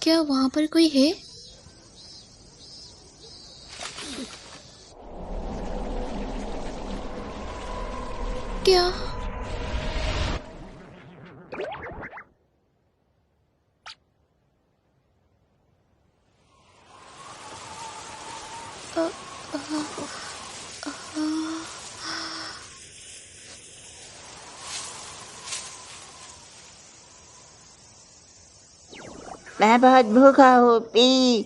क्या वहाँ पर कोई है? क्या? अ, अ, अ, मैं बहुत भूखा हूँ, पी।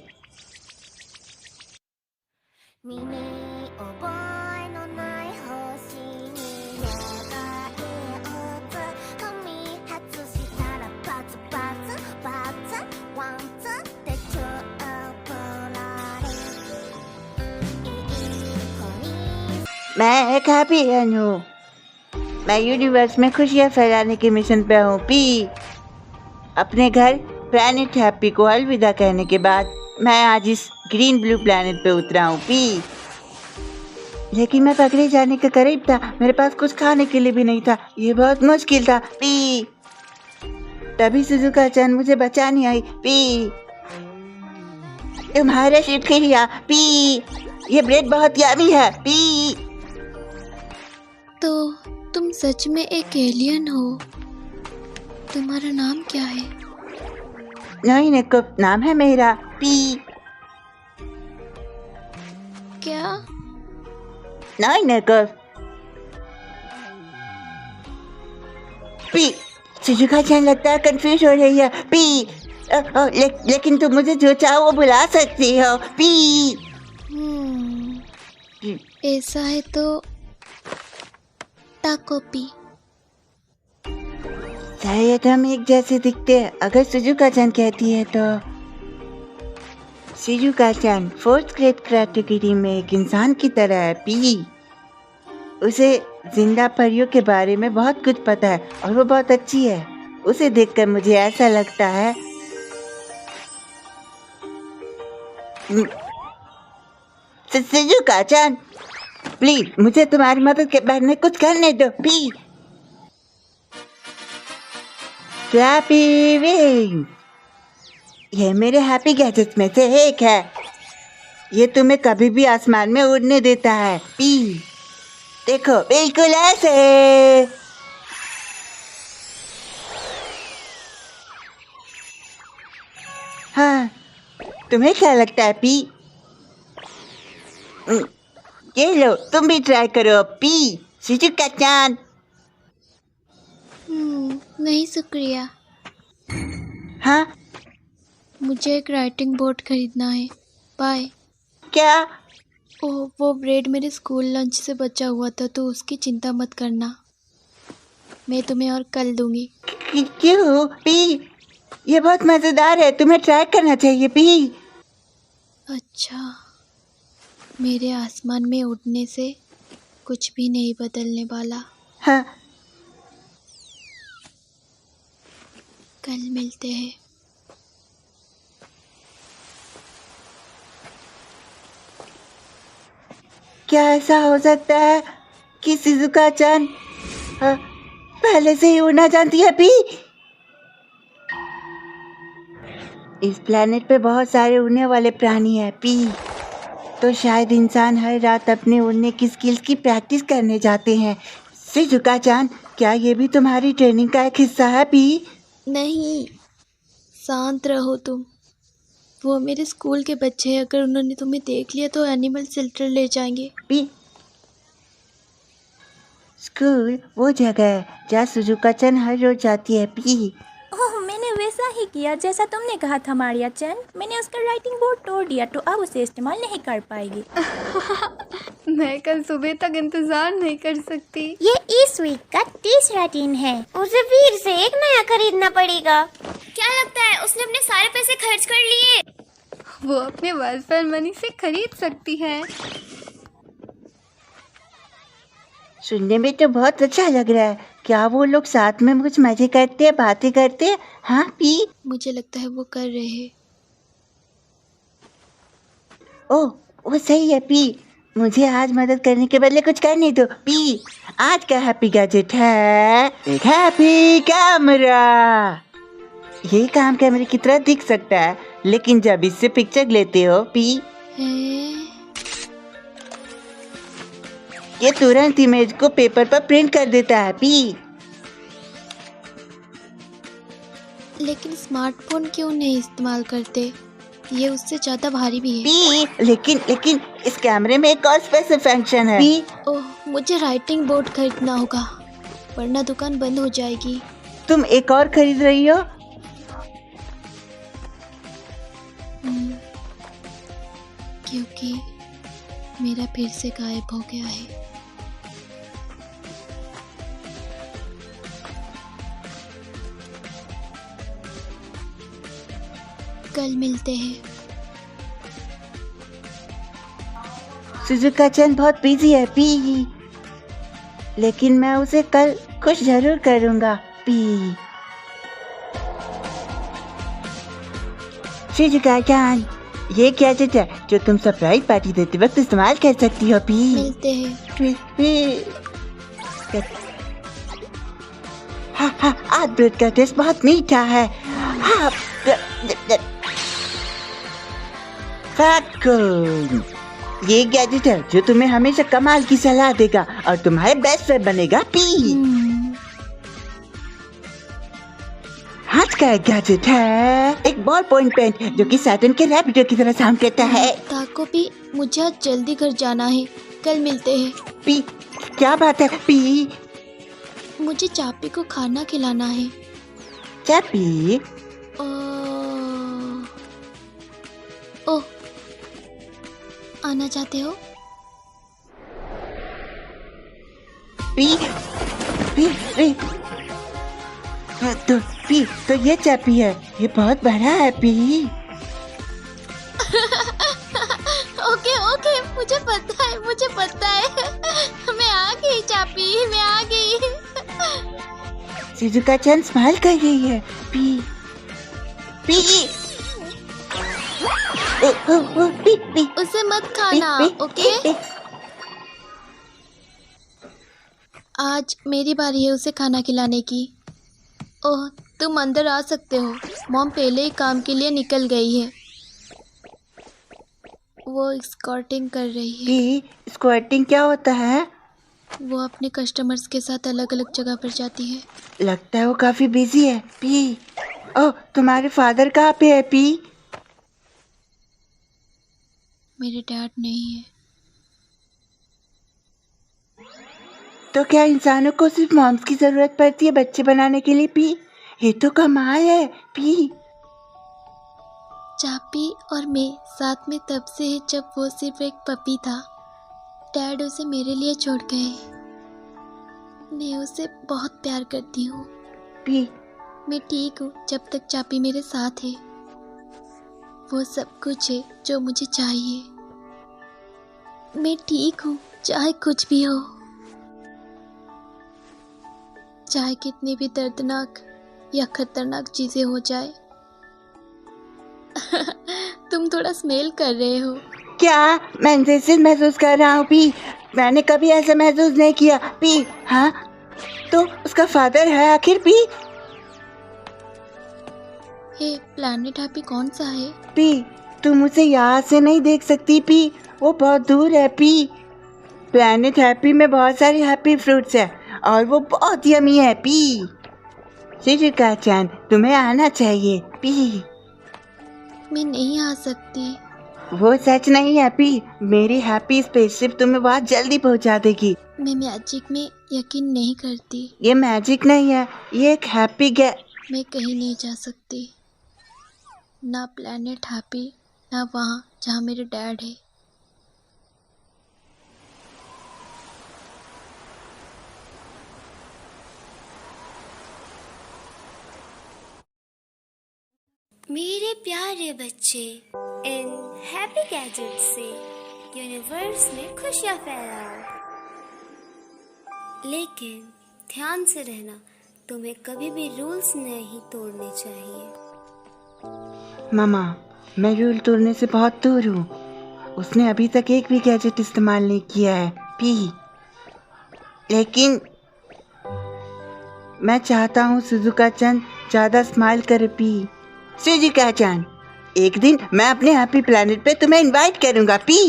मैं एक हैप्पीयन हूँ। मैं यूनिवर्स में खुशियाँ फैलाने के मिशन पे हूँ, पी। अपने घर प्लैनेट हैप्पी को अलविदा कहने के बाद मैं आज इस ग्रीन ब्लू प्लैनेट पे उतरा हूँ, पी। लेकिन मैं पकड़े जाने के करीब था। मेरे पास कुछ खाने के लिए भी नहीं था। ये बहुत मुश्किल था, पी। तभी सुजुका-चन मुझे बचाने आई, पी। तुम्हारा शुक्रिया, पी। ये ब्रेड बहुत यम्मी है, पी। तो तुम सच में एक एलियन हो? तुम्हारा नाम क्या है? नहीं नेको नाम है मेरा, पी। क्या? नहीं नेको पी। सुजुका-चन लगता है कंफ्यूज हो रही है, पी। लेकिन तुम मुझे जो चाहो वो बुला सकती हो, पी। ऐसा है तो टाकोपी। शायद हम एक जैसे दिखते हैं, अगर सुजुका-चन कहती है तो। सुजुका-चन फोर्थ ग्रेड कैटेगरी में एक इंसान की तरह है, पी। उसे जिंदा परियों के बारे में बहुत कुछ पता है और वो बहुत अच्छी है। उसे देखकर मुझे ऐसा लगता है सुजुका-चन प्लीज मुझे तुम्हारी मदद के बाद में कुछ करने दो, प्लीज। फ्लैपी विंग, ये मेरे हैप्पी गैजेट्स में से एक है। ये तुम्हें कभी भी आसमान में उड़ने देता है, पी। देखो बिल्कुल ऐसे। हाँ, तुम्हें क्या लगता है, पी? ये लो, तुम भी ट्राई करो, पी। सुजुका-चन। नहीं शुक्रिया। हाँ? मुझे एक राइटिंग बोर्ड खरीदना है। बाय। क्या? ओह, वो ब्रेड मेरे स्कूल लंच से बचा हुआ था, तो उसकी चिंता मत करना। मैं तुम्हें और कल दूंगी। क्यों, पी? ये बहुत मजेदार है, तुम्हें ट्राई करना चाहिए, पी। अच्छा, मेरे आसमान में उड़ने से कुछ भी नहीं बदलने वाला। हाँ। कल मिलते हैं। क्या ऐसा हो सकता है कि सुजुका-चन पहले से ही उड़ना जानती है, पी? इस प्लेनेट पे बहुत सारे उड़ने वाले प्राणी हैं, पी। तो शायद इंसान हर रात अपने उड़ने की स्किल्स की प्रैक्टिस करने जाते हैं। सुजुका-चन, क्या ये भी तुम्हारी ट्रेनिंग का एक हिस्सा है, पी? नहीं, शांत रहो तुम। वो मेरे स्कूल के बच्चे हैं। अगर उन्होंने तुम्हें देख लिया तो एनिमल शेल्टर ले जाएंगे। पी। स्कूल वो जगह है जहाँ सुजुका-चन हर रोज जाती है, पी। ओह, मैंने वैसा ही किया जैसा तुमने कहा था, मारिया-चन। मैंने उसका राइटिंग बोर्ड तोड़ दिया, तो अब उसे इस्तेमाल नहीं कर पाएगी। मैं कल सुबह तक इंतजार नहीं कर सकती। ये इस वीक का तीसरा दिन है। उसे फिर से एक नया खरीदना पड़ेगा। क्या लगता है उसने अपने सारे पैसे खर्च कर लिए? वो अपने वेलफेयर मनी से खरीद सकती है। सुनने में तो बहुत अच्छा लग रहा है। क्या वो लोग साथ में कुछ मजे करते हैं, बातें करते हैं? हाँ, पी। मुझे लगता है वो कर रहे हैं। ओह, वो सही है, पी। मुझे आज मदद करने के बदले कुछ करने दो, पी। आज का हैप्पी गैजेट है एक हैप्पी कैमरा। ये काम कैमरे की तरह दिख सकता है, लेकिन जब इससे पिक्चर लेते हो पी, है ये तुरंत इमेज को पेपर पर प्रिंट कर देता है पी। लेकिन स्मार्टफोन क्यों नहीं इस्तेमाल करते? ये उससे ज़्यादा भारी भी है। पी लेकिन इस कैमरे में एक और स्पेशल फंक्शन है पी। ओह, मुझे राइटिंग बोर्ड खरीदना होगा वरना दुकान बंद हो जाएगी। तुम एक और खरीद रही हो? क्योंकि मेरा फिर से गायब हो गया है। कल मिलते हैं। सुजुका चंद बहुत बिजी है पी, लेकिन मैं उसे कल खुश जरूर करूंगा पी। सुजुका चंद, ये गैजेट है जो तुम सरप्राइज पार्टी देते वक्त इस्तेमाल कर सकती हो पी। मिलते हैं। हाँ, आज ब्रेड का टेस्ट बहुत मीठा है। हाँ, ये गैजेट है जो तुम्हें हमेशा कमाल की सलाह देगा और तुम्हारे बेस्ट फ्रेंड बनेगा पी। हाथ का एक गैजेट है, एक बॉल पॉइंट पेन जो कि सैटर्न के रैपिडो की तरह साउंड करता है। ताको पी, मुझे आज जल्दी घर जाना है। कल मिलते हैं। पी, क्या बात है पी? मुझे चापी को खाना खिलाना है। चापी? ओह, आना चाहते हो? पी, पी, पी, तो ये चापी है, ये बहुत बड़ा है पी। ओके, मुझे पता है। मैं आ गई चापी, मैं आ गई। सुजुका चंद स्माइल कर रही है पी। पी। उसे मत खाना, ओके? आज मेरी बारी है उसे खाना खिलाने की। ओह, तुम अंदर आ सकते हो। मॉम पहले ही काम के लिए निकल गई है। वो स्कॉटिंग कर रही है। पी, स्क्वाटिंग क्या होता है? वो अपने कस्टमर्स के साथ अलग अलग जगह पर जाती है। लगता है वो काफी बिजी है पी। ओह, तुम्हारे फादर कहाँ पे है पी? मेरे डैड नहीं है। तो क्या इंसानों को सिर्फ मॉम्स की जरूरत पड़ती है बच्चे बनाने के लिए पी? ये तो कमाल है पी। चापी और मैं साथ में तब से है जब वो सिर्फ एक पपी था। डैड उसे मेरे लिए छोड़ गए। मैं उसे बहुत प्यार करती हूँ पी। मैं ठीक हूँ जब तक चापी मेरे साथ है। वो सब कुछ है जो मुझे चाहिए। मैं ठीक हूँ चाहे कुछ भी हो, चाहे कितनी भी दर्दनाक या खतरनाक चीजें हो जाए। तुम थोड़ा स्मेल कर रहे हो। क्या? मैं इंसेसिव महसूस कर रहा हूँ पी। मैंने कभी ऐसा महसूस नहीं किया पी। हाँ, तो उसका फादर है आखिर पी? हे, प्लैनेट हैप्पी कौन सा है? पी, तुम उसे यहाँ से नहीं देख सकती पी, वो बहुत दूर है पी। प्लैनेट हैप्पी में बहुत सारे हैप्पी फ्रूट्स है और वो बहुत यमी है पी। सुजुका चंद, तुम्हें आना चाहिए पी। मैं नहीं आ सकती। वो सच नहीं है पी। मेरी हैप्पी स्पेसशिप तुम्हें बहुत जल्दी पहुंचा देगी। मैं मैजिक में यकीन नहीं करती। ये मैजिक नहीं है, ये एक हैप्पी मैं कहीं नहीं जा सकती, ना प्लैनेट हैप्पी, ना वहाँ जहाँ मेरे डैड है। मेरे प्यारे बच्चे, इन हैप्पी गैजेट से यूनिवर्स में खुशियाँ फैलाओ। लेकिन ध्यान से रहना, तुम्हें कभी भी रूल्स नहीं तोड़ने चाहिए। मामा, मैं रूल तोड़ने से बहुत दूर हूँ। उसने अभी तक एक भी गैजेट इस्तेमाल नहीं किया है पी। लेकिन मैं चाहता हूँ सुजुका चंद ज़्यादा स्माइल करे पी। सुजुका चंद, एक दिन मैं अपने हैप्पी प्लेनेट पे तुम्हें इनवाइट करूंगा पी।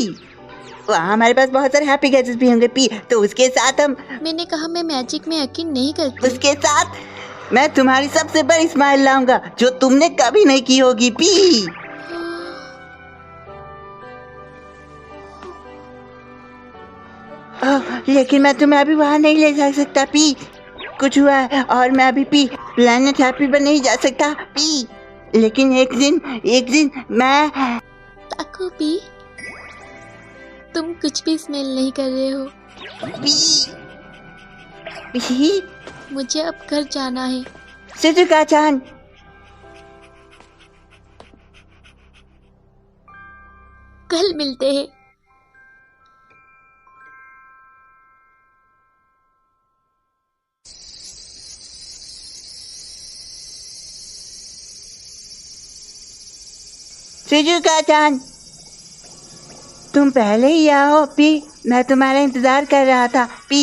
वहाँ हमारे पास बहुत सारे हैप्पी गैजेट्स भी होंगे पी। तो उसके साथ हम मैंने कहा मैं मैजिक में यकीन नहीं करती। उसके साथ मैं तुम्हारी सबसे बड़ी स्माइल लाऊंगा जो तुमने कभी नहीं की होगी पी। लेकिन मैं तुम्हें अभी वहाँ नहीं ले जा सकता पी। कुछ हुआ है और मैं अभी पी प्लेनेट हैप्पी पर नहीं जा सकता पी। लेकिन एक दिन मैं ताको पी, तुम कुछ भी स्मेल नहीं कर रहे हो। पी मुझे अब घर जाना है। शिजुका-चान, कल मिलते हैं। शिजुका-चान, तुम पहले ही आओ पी। मैं तुम्हारा इंतजार कर रहा था पी।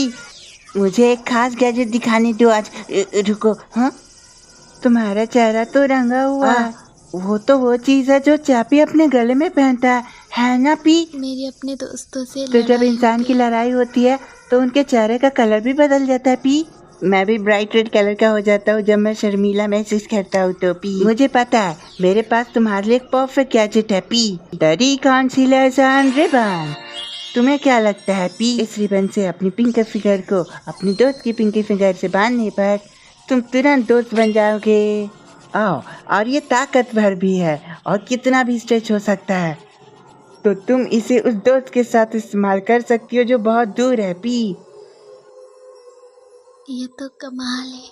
मुझे एक खास गैजेट दिखाने दो आज। रुको। हाँ, तुम्हारा चेहरा तो रंगा हुआ है। वो तो वो चीज है जो चापी अपने गले में पहनता है ना पी? मेरे अपने दोस्तों से तो जब लड़ाई इंसान हो की गई। लड़ाई होती है तो उनके चेहरे का कलर भी बदल जाता है पी। मैं भी ब्राइट रेड कलर का हो जाता हूँ जब मैं शर्मीला महसूस करता हूँ तो पी। मुझे पता है मेरे पास तुम्हारे लिए एक परफेक्ट गैजेट है पी। डरी कॉन्सीलर्स एंड रिबन। तुम्हें क्या लगता है पी, इस रिबन से अपनी पिंक फिगर को अपनी दोस्त की पिंकी फिगर से बांधने पर तुम तुरंत दोस्त बन जाओगे। आओ, और ये ताकतवर भी है और कितना भी स्ट्रेच हो सकता है। तो तुम इसे उस दोस्त के साथ इस्तेमाल कर सकती हो जो बहुत दूर है पी। ये तो कमाल है।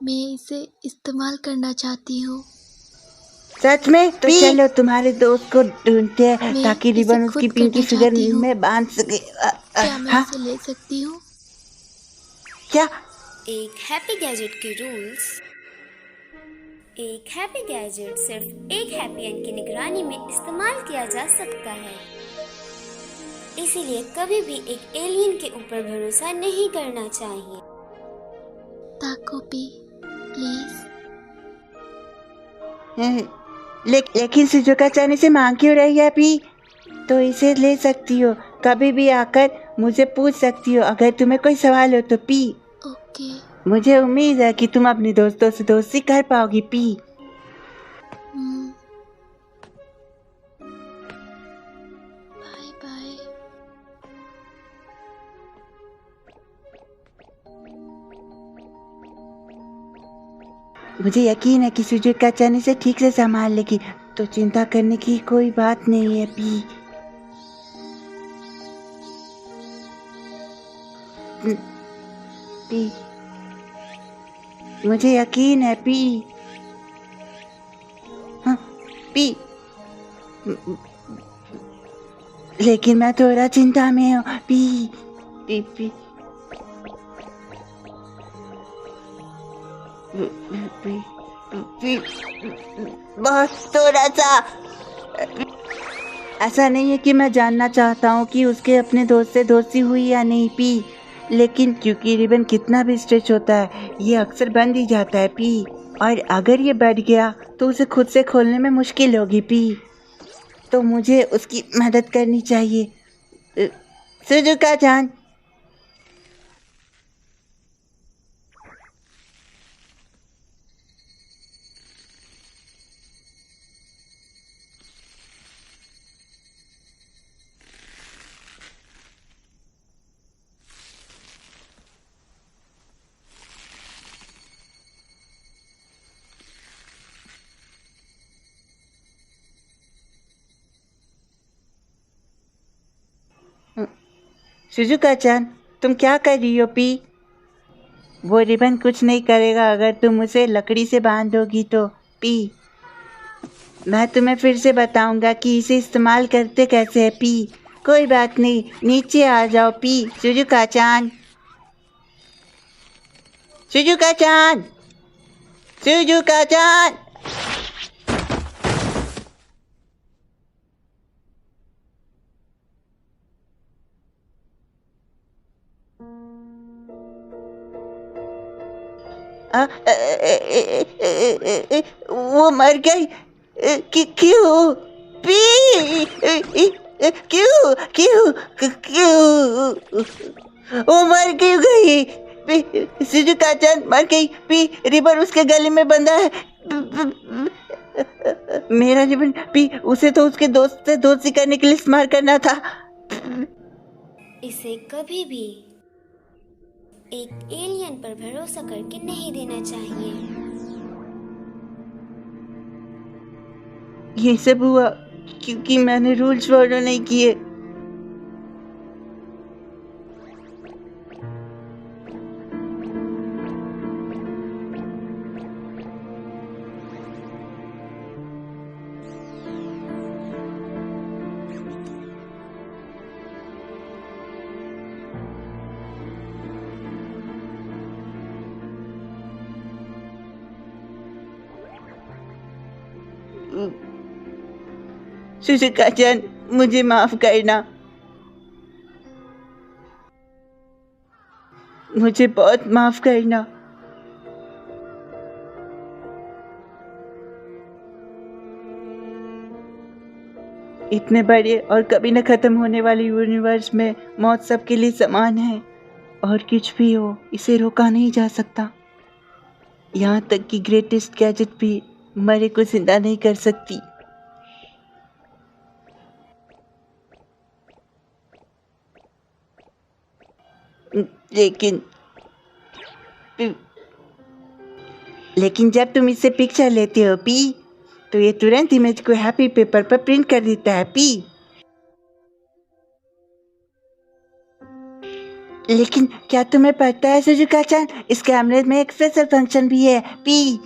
मैं इसे इस्तेमाल करना चाहती हूँ। सच में? तो चलो तुम्हारे दोस्त को ढूंढते हैं मैं ताकि इसे रिबन खुद उसकी पिंकी करना फिगर चाहती हूँ। में बांध सके। क्या मैं हाँ? इसे ले सकती हूँ? क्या? एक हैप्पी गैजेट के रूल्स। एक हैप्पी गैजेट सिर्फ एक हैप्पी एंड की निगरानी में इस्तेमाल किया जा सकता है, इसीलिए कभी भी एक एलियन के ऊपर भरोसा नहीं करना चाहिए। ताको पी, प्लीज। लेकिन शिजुका-चान इसे मांग क्यों रही है पी? तो इसे ले सकती हो, कभी भी आकर मुझे पूछ सकती हो अगर तुम्हें कोई सवाल हो तो पी। ओके। मुझे उम्मीद है कि तुम अपने दोस्तों से दोस्ती कर पाओगी पी। Bye bye. मुझे यकीन है कि शिजुका-चान इसे ठीक से संभाल लेगी, तो चिंता करने की कोई बात नहीं है पी। पी, मुझे यकीन है पी। हाँ, पी। लेकिन मैं थोड़ा चिंता में हूँ P. P P P P बहुत थोड़ा सा। ऐसा नहीं है कि मैं जानना चाहता हूँ कि उसके अपने दोस्त से दोस्ती हुई या नहीं पी, लेकिन क्योंकि रिबन कितना भी स्ट्रेच होता है ये अक्सर बंद ही जाता है पी, और अगर ये बढ़ गया तो उसे खुद से खोलने में मुश्किल होगी पी। तो मुझे उसकी मदद करनी चाहिए। शिजुका-चान, शिजुका-चान, तुम क्या कर रही हो पी? वो रिबन कुछ नहीं करेगा अगर तुम उसे लकड़ी से बांध दोगी तो पी। मैं तुम्हें फिर से बताऊंगा कि इसे इस्तेमाल करते कैसे है पी। कोई बात नहीं, नीचे आ जाओ पी। शिजुका-चान, शिजुका-चान, शिजुका-चान। वो मर गई। क्यों पी? क्यों क्यों क्यों? वो मर क्यों गई? शिजुका-chan मर गई। पी, रिबन उसके गले में बंधा है। मेरा रिबन पी, उसे तो उसके दोस्त से दोस्ती करने के लिए इस्तेमाल करना था। इसे कभी भी एक एलियन पर भरोसा करके नहीं देना चाहिए। ये सब हुआ क्योंकि मैंने रूल्स फॉलो नहीं किए। शिजुका-chan, मुझे माफ करना। मुझे बहुत माफ करना। इतने बड़े और कभी न खत्म होने वाले यूनिवर्स में मौत सबके लिए समान है और कुछ भी हो इसे रोका नहीं जा सकता। यहाँ तक कि ग्रेटेस्ट गैजेट भी मरे को जिंदा नहीं कर सकती। लेकिन जब तुम इससे पिक्चर लेते हो पी, तो ये तुरंत इमेज को हैप्पी पेपर पर प्रिंट कर देता है पी। लेकिन क्या तुम्हें पता है शिजुका-chan, इस कैमरे में एक स्पेशल फंक्शन भी है पी,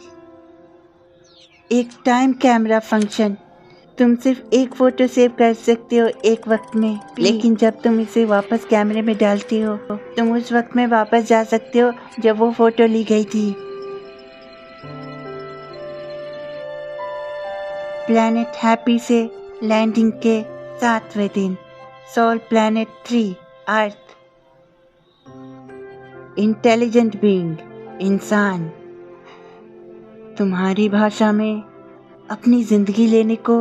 एक टाइम कैमरा फंक्शन। तुम सिर्फ एक फोटो सेव कर सकते हो एक वक्त में, लेकिन जब तुम इसे वापस कैमरे में डालते हो तुम उस वक्त में वापस जा सकते हो जब वो फोटो ली गई थी। प्लैनेट हैप्पी से लैंडिंग के 7वें दिन, सोल प्लैनेट 3 अर्थ। इंटेलिजेंट बीइंग, इंसान। तुम्हारी भाषा में अपनी जिंदगी लेने को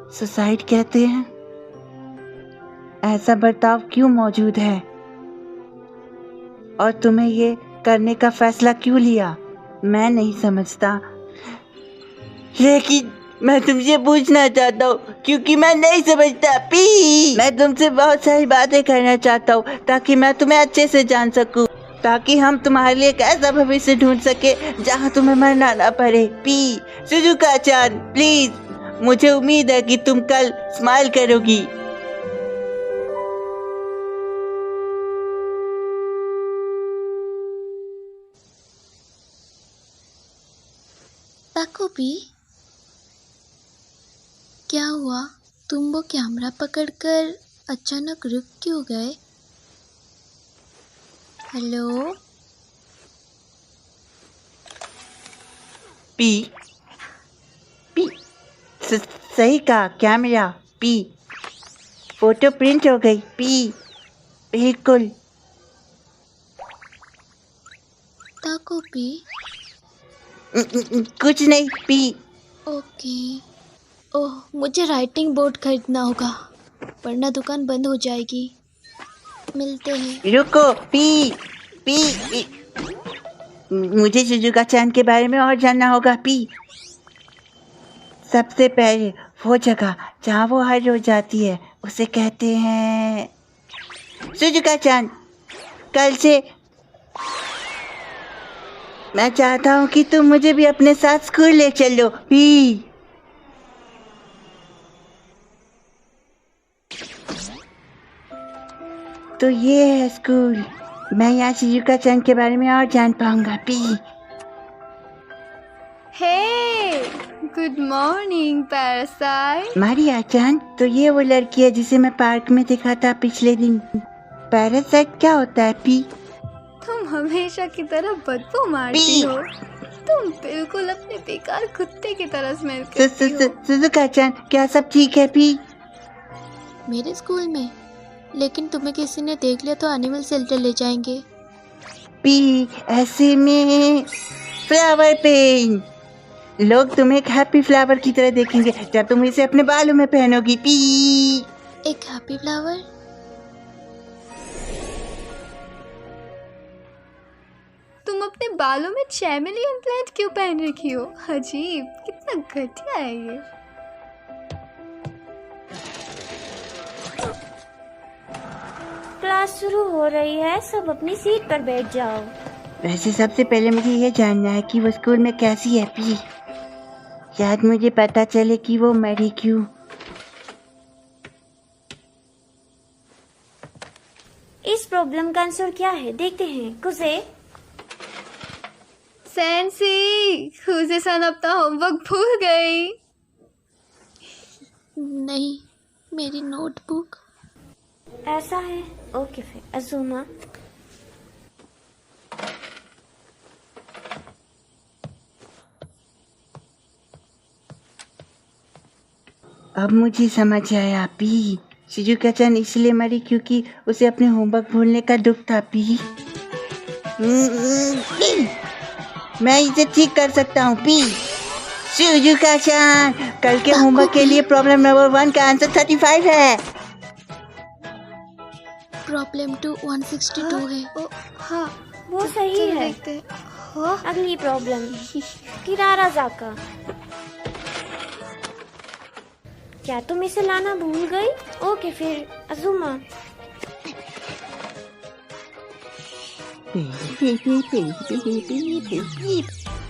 सुसाइड कहते हैं। ऐसा बर्ताव क्यों मौजूद है और तुम्हें ये करने का फैसला क्यों लिया, मैं नहीं समझता। लेकिन मैं तुमसे पूछना चाहता हूँ क्योंकि मैं नहीं समझता पी। मैं तुमसे बहुत सारी बातें करना चाहता हूँ ताकि मैं तुम्हें अच्छे से जान सकूं, ताकि हम तुम्हारे लिए एक ऐसा भविष्य ढूंढ सके जहाँ तुम्हें मरना ना पड़े पी। शिजुका-chan प्लीज, मुझे उम्मीद है कि तुम कल स्माइल करोगी। ताकोपी, क्या हुआ? तुम वो कैमरा पकड़कर अचानक रुक क्यों गए? हेलो पी पी, सही कहा, कैमरा पी। फोटो प्रिंट हो गई पी, बिल्कुल। ताकोपी, कुछ नहीं पी। ओके। ओह, मुझे राइटिंग बोर्ड खरीदना होगा वरना दुकान बंद हो जाएगी। मिलते हैं। रुको पी पी, पी। मुझे शिजुका-chan के बारे में और जानना होगा पी। सबसे पहले वो जगह जहाँ वो हर रोज जाती है उसे कहते हैं। शिजुका-chan, कल से मैं चाहता हूँ कि तुम मुझे भी अपने साथ स्कूल ले चलो पी। तो ये है स्कूल। मैं यहाँ शिजुका-chan के बारे में और जान पाऊंगा पी। हे, गुड मॉर्निंग पैरासाइट। मारिया-chan, तो ये वो लड़की है जिसे मैं पार्क में देखा था पिछले दिन। पैरासाइट क्या होता है पी? तुम हमेशा की तरह बदबू मारती हो। तुम बिल्कुल अपने बेकार कुत्ते की तरह स्मेल करती हो। शिजुका-chan, क्या सब ठीक है पी? मेरे स्कूल में? लेकिन तुम्हें किसी ने देख लिया तो एनिमल शेल्टर ले जाएंगे। पी, ऐसे में फ्लावर पेन। लोग तुम्हें एक हैप्पी फ्लावर की तरह देखेंगे जब तुम इसे अपने बालों में पहनोगी। पी। एक हैप्पी फ्लावर? तुम अपने बालों में चैमेलियन प्लांट क्यों पहन रखी हो? अजीब, कितना घटिया है ये। क्लास शुरू हो रही है, सब अपनी सीट पर बैठ जाओ। वैसे सबसे पहले मुझे ये जानना है कि वो स्कूल में कैसी है। पी। शायद मुझे पता चले कि वो मरी क्यों। इस प्रॉब्लम का आंसर क्या है देखते हैं। कुसे सैंसी, खुशी सन अपना होमवर्क भूल गई। नहीं, मेरी नोटबुक। ऐसा है, ओके फिर अज़ुमा। अब मुझे समझ आया। पी। शिजुका-चान इसलिए मरी क्योंकि उसे अपने होमवर्क भूलने का दुख था। पी। मैं इसे ठीक कर सकता हूँ। पी। शिजुका-चान, कल के होमवर्क के लिए प्रॉब्लम नंबर 1 का आंसर 35 है। प्रॉब्लम 2 162 है। हाँ, वो सही चलो है। देखते हैं। हाँ, अगली प्रॉब्लम किरारा जाका। क्या तुम इसे लाना भूल गई? ओके फिर अज़ुमा।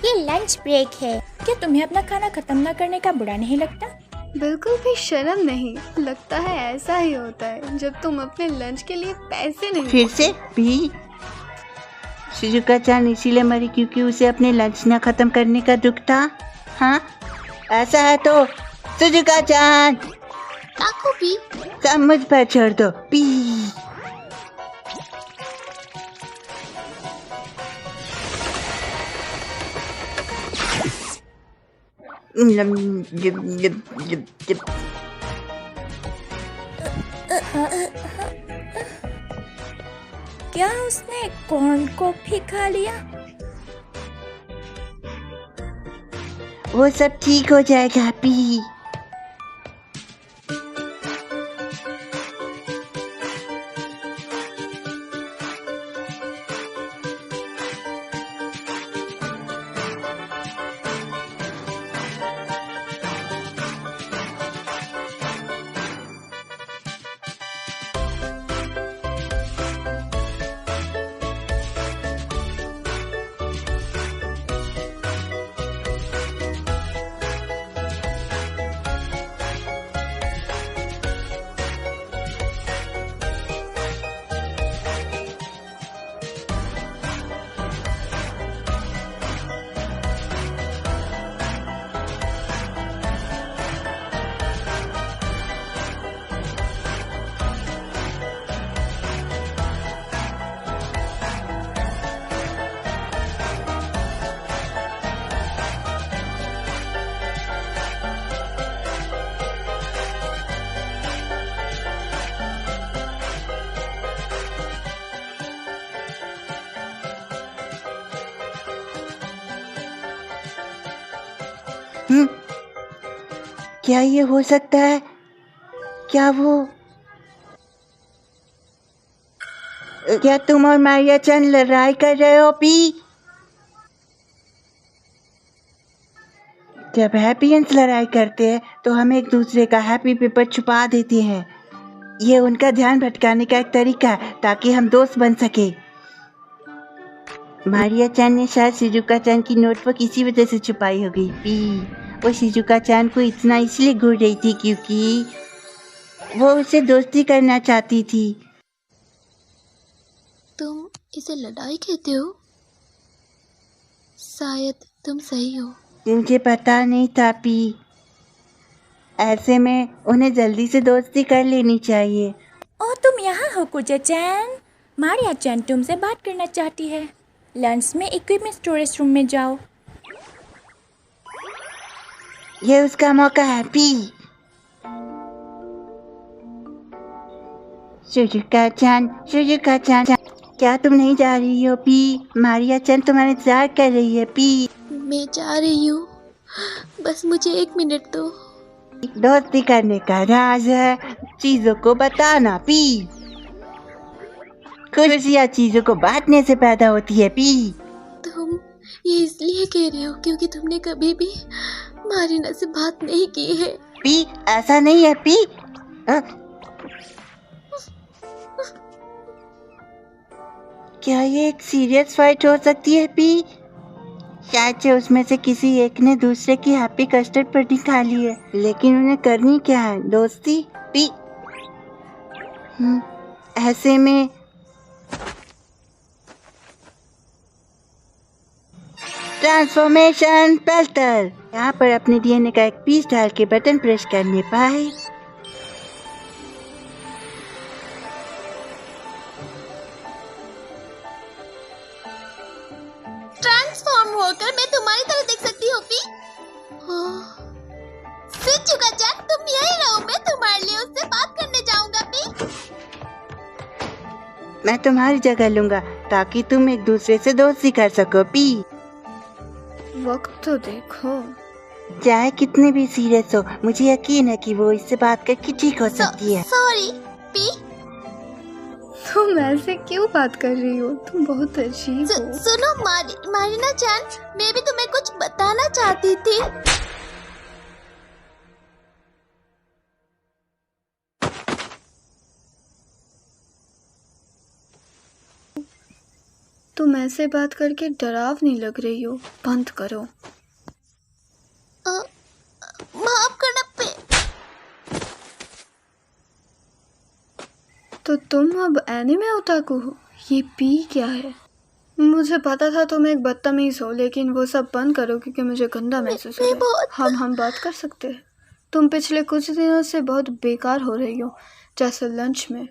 ये लंच ब्रेक है। क्या तुम्हें अपना खाना खत्म ना करने का बुरा नहीं लगता? बिल्कुल भी शर्म नहीं। लगता है ऐसा ही होता है जब तुम अपने लंच के लिए पैसे नहीं। फिर से। पी। शिजुका-चान इसीलिए मरी क्योंकि उसे अपने लंच न खत्म करने का दुख था। हाँ, ऐसा है तो शिजुका-चान ताको भी। सब मुझ पर छोड़ दो। पी। क्या उसने कॉर्न को भी खा लिया? वो सब ठीक हो जाएगा। पी। क्या ये हो सकता है? क्या तुम और मारिया-चान लड़ाई कर रहे हो? पी। जब हैप्पियंस लड़ाई करते हैं तो हम एक दूसरे का हैप्पी पेपर छुपा देते हैं। ये उनका ध्यान भटकाने का एक तरीका है ताकि हम दोस्त बन सके। मारिया-चान ने शायद शिजुका-चान की नोटबुक इसी वजह से छुपाई होगी। पी। वो शिजुका-चान को इतना इसलिए घूर रही थी क्योंकि वो उससे दोस्ती करना चाहती थी। तुम इसे लड़ाई कहते हो? शायद तुम सही हो। मुझे पता नहीं था। पी। ऐसे में उन्हें जल्दी से दोस्ती कर लेनी चाहिए। ओ, तुम यहाँ हो कुजे-चान? मारिया-चान तुमसे बात करना चाहती है। लंच में इक्विपमेंट स्टोरेज रूम में जाओ। ये उसका मौका है। पी। शिजुका-चान, क्या तुम नहीं जा रही हो? पी। मारिया-चान तुम्हारा इंतजार कर रही है। पी। मैं जा रही हूँ। बस मुझे 1 मिनट दो। दोस्ती करने का राज है चीजों को बताना पी। खुशियाँ चीजों को बांटने से पैदा होती है पी। तुम ये इसलिए कह रहे हो क्योंकि तुमने कभी भी मारिना से बात नहीं की है। पी ऐसा नहीं है पी। क्या ये एक सीरियस फाइट हो सकती है पी? शायद से उसमें से किसी एक ने दूसरे की हैप्पी कस्टर्ड पुडिंग खा ली है, लेकिन उन्हें करनी क्या है? दोस्ती पी। ऐसे में ट्रांसफॉर्मेशन पेल्टर। यहाँ पर अपने डीएनए का एक पीस डाल के बटन प्रेस करने पाए। ट्रांसफॉर्म होकर मैं तुम्हारी तरह दिख सकती हूँ पी। चुका चैन, तुम यही रहो, मैं तुम्हारे लिए उससे बात करने जाऊंगा पी। मैं तुम्हारी जगह लूंगा ताकि तुम एक दूसरे से दोस्ती कर सको पी। वक्त तो देखो। चाहे कितने भी सीरियस हो, मुझे यकीन है कि वो इससे बात करके ठीक हो सकती है। Sorry P. तुम ऐसे क्यों बात कर रही हो? तुम बहुत अजीब हो। सुनो मारिना चैन, मैं भी तुम्हें कुछ बताना चाहती थी। तुम ऐसे बात करके डरावनी लग रही हो। बंद करो। माफ करना पे। तो तुम अब एनिमे ओताकू हो? ये पी क्या है? मुझे पता था तुम एक बदतमीज हो, लेकिन वो सब बंद करो क्योंकि मुझे गंदा महसूस हो रहा है। हम बात कर सकते हैं। तुम पिछले कुछ दिनों से बहुत बेकार हो रही हो, जैसे लंच में।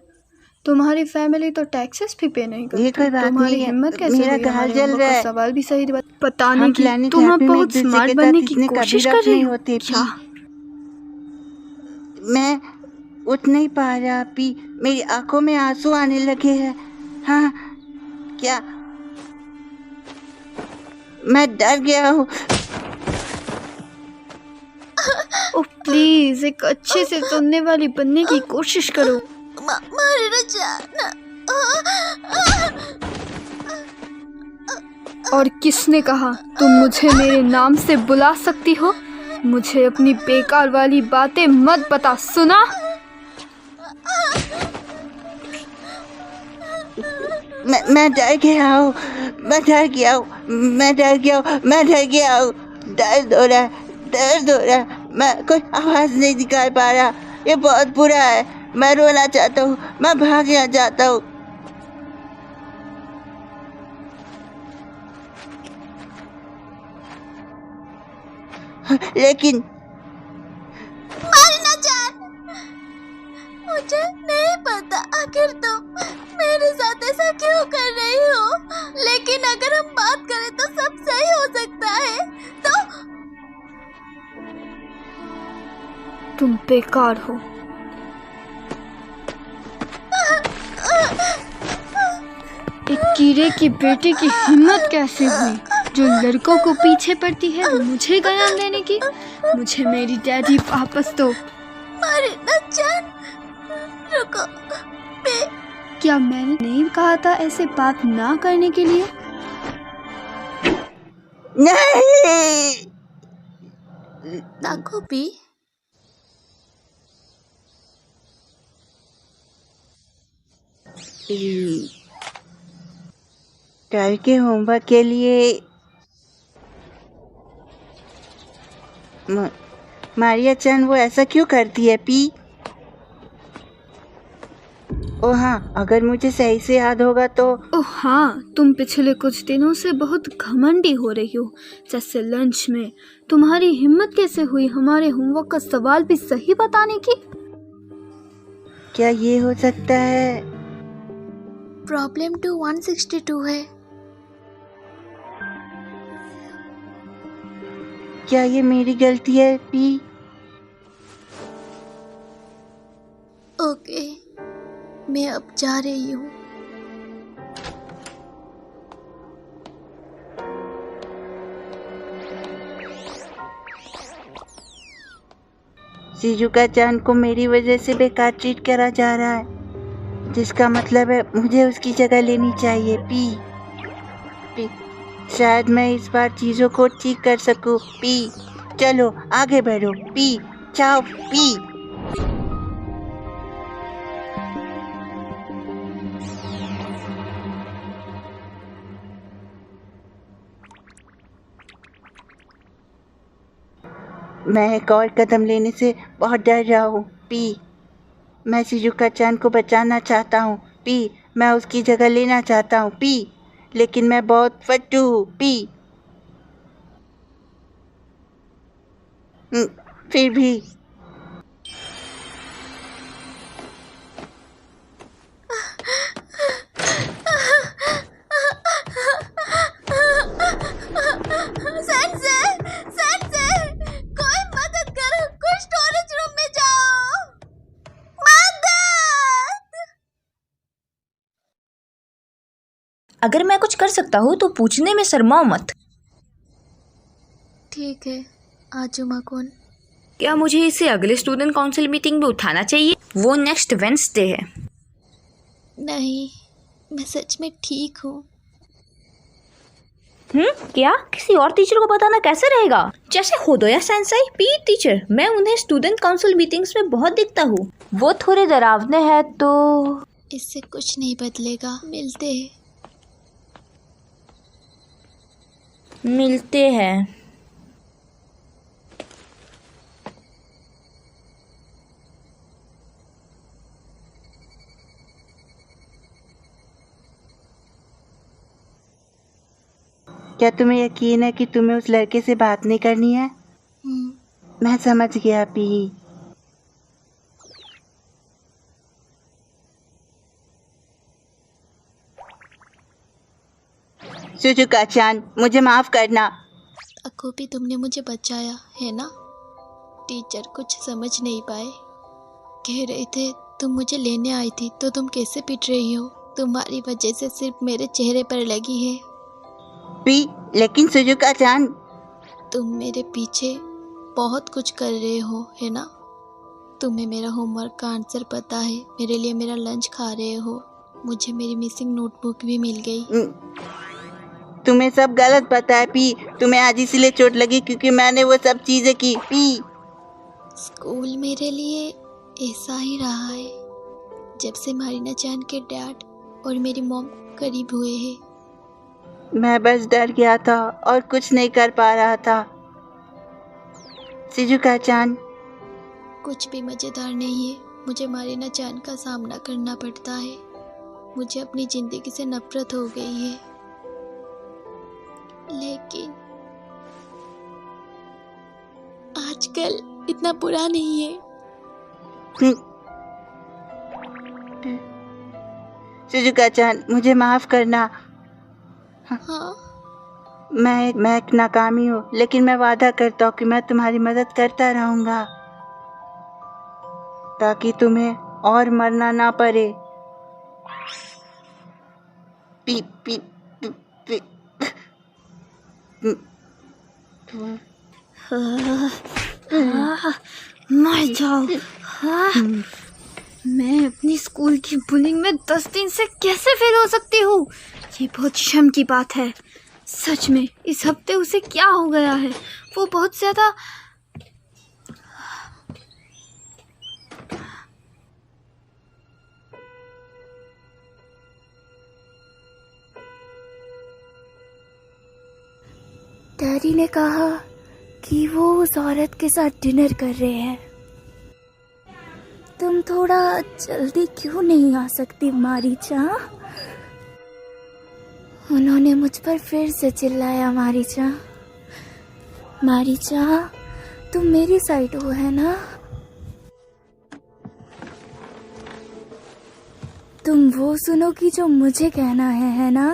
तुम्हारी फैमिली तो टैक्सेस भी पे नहीं करती। तुम्हारी हिम्मत कैसे हुई घाल जल रहा है। सवाल भी सही पता नहीं कि तुम अब बहुत स्मार्ट बनने की कोशिश कर रही हो। क्या? मैं उठ नहीं पा रहा पी, मेरी आंखों में आंसू आने लगे हैं। हाँ क्या? मैं डर गया हूँ। ओह प्लीज, एक अच्छे से सुनने वाली बनने की कोशिश करो। मारिना चैन। और किसने कहा तुम मुझे मेरे नाम से बुला सकती हो? मुझे अपनी बेकार वाली बातें मत बता, सुना? मैं डर गया हूँ, मैं डर गया हूँ, मैं डर गया हूँ, मैं डर गया हूँ। दर्द हो रहा है, दर्द हो रहा है। मैं कोई आवाज नहीं निकाल पा रहा। ये बहुत बुरा है। मैं रोना चाहता हूँ, मैं भागना चाहता हूँ। लेकिन मारिना चैन, मुझे नहीं पता आखिर तुम मेरे साथ ऐसा क्यों कर रही हो, लेकिन अगर हम बात करें तो सब सही हो सकता है। तो तुम बेकार हो। एक कीड़े की बेटी की हिम्मत कैसे हुई जो लड़कों को पीछे पड़ती है मुझे ज्ञान देने की? मुझे मेरी डैडी वापस दो। मारिना चैन, रुको। क्या मैंने नहीं कहा था ऐसे बात ना करने के लिए? नहीं। ताको पी। कल के होमवर्क के लिए मारिया चैन वो ऐसा क्यों करती है पी? ओ हाँ, अगर मुझे सही से याद होगा तो। ओह हाँ, तुम पिछले कुछ दिनों से बहुत घमंडी हो रही हो। जैसे लंच में तुम्हारी हिम्मत कैसे हुई हमारे होमवर्क का सवाल भी सही बताने की? क्या ये हो सकता है? प्रॉब्लम 162 है। क्या ये मेरी गलती है पी? ओके, मैं अब जा रही हूँ। शिजुका चान को मेरी वजह से बेकार ट्रीट करा जा रहा है, जिसका मतलब है मुझे उसकी जगह लेनी चाहिए। पी शायद मैं इस बार चीज़ों को ठीक कर सकूं। पी चलो आगे बढ़ो। पी चाओ पी। मैं एक और कदम लेने से बहुत डर रहा हूँ। पी मैं शिजुका चान को बचाना चाहता हूँ। पी मैं उसकी जगह लेना चाहता हूँ। पी लेकिन मैं बहुत फट्टू हूँ। पी फिर भी कोई मदद करो, कोई स्टोरेज रूम में जाओ। मदद! अगर मैं कुछ कर सकता हूँ तो पूछने में शर्माओ मत। ठीक है, आजुमा-कुन। क्या मुझे इसे अगले स्टूडेंट काउंसिल मीटिंग में उठाना चाहिए? वो नेक्स्ट वेडनेसडे है। नहीं, मैं सच में ठीक हूँ। क्या किसी और टीचर को बताना कैसे रहेगा? जैसे होदोया सेंसेई पी टीचर, मैं उन्हें स्टूडेंट काउंसिल मीटिंग्स में बहुत दिखता हूँ। वो थोड़े डरावने हैं तो इससे कुछ नहीं बदलेगा। मिलते हैं। क्या तुम्हें यकीन है कि तुम्हें उस लड़के से बात नहीं करनी है? मैं समझ गया पी। शिजुका चान, मुझे माफ करना। अकोपी, तुमने मुझे बचाया है ना? टीचर कुछ समझ नहीं पाए। कह रहे थे तुम मुझे लेने आई थी, तो तुम कैसे पिट रही हो? तुम्हारी वजह से सिर्फ मेरे चेहरे पर लगी है। पी लेकिन शिजुका चान, तुम मेरे पीछे बहुत कुछ कर रहे हो है ना? तुम्हें मेरा होमवर्क का आंसर पता है, मेरे लिए मेरा लंच खा रहे हो, मुझे मेरी मिसिंग नोटबुक भी मिल गई। तुम्हें सब गलत पता है पी। तुम्हें आज इसलिए चोट लगी क्योंकि मैंने वो सब चीजें की। पी स्कूल मेरे लिए ऐसा ही रहा है जब से मारिना चान के डैड और मेरी मॉम करीब हुए हैं। मैं बस डर गया था और कुछ नहीं कर पा रहा था। शिजुका चान, कुछ भी मज़ेदार नहीं है। मुझे मारिना चान का सामना करना पड़ता है। मुझे अपनी ज़िंदगी से नफरत हो गई है, लेकिन आजकल इतना बुरा नहीं है। शिजुका चान, मुझे माफ करना। हाँ, मैं एक नाकामी हूँ, लेकिन मैं वादा करता हूँ कि मैं तुम्हारी मदद करता रहूँगा ताकि तुम्हें और मरना ना पड़े। पी पी पी, मर जाओ। मैं अपनी स्कूल की बुलिंग में 10 दिन से कैसे फेल हो सकती हूँ? ये बहुत शर्म की बात है। सच में इस हफ्ते उसे क्या हो गया है? वो बहुत ज़्यादा डैडी ने कहा कि वो उस औरत के साथ डिनर कर रहे हैं। तुम थोड़ा जल्दी क्यों नहीं आ सकती मारीचा? उन्होंने मुझ पर फिर से चिल्लाया। मारीचा, तुम मेरी साइड हो है ना? तुम वो सुनोगी जो मुझे कहना है ना?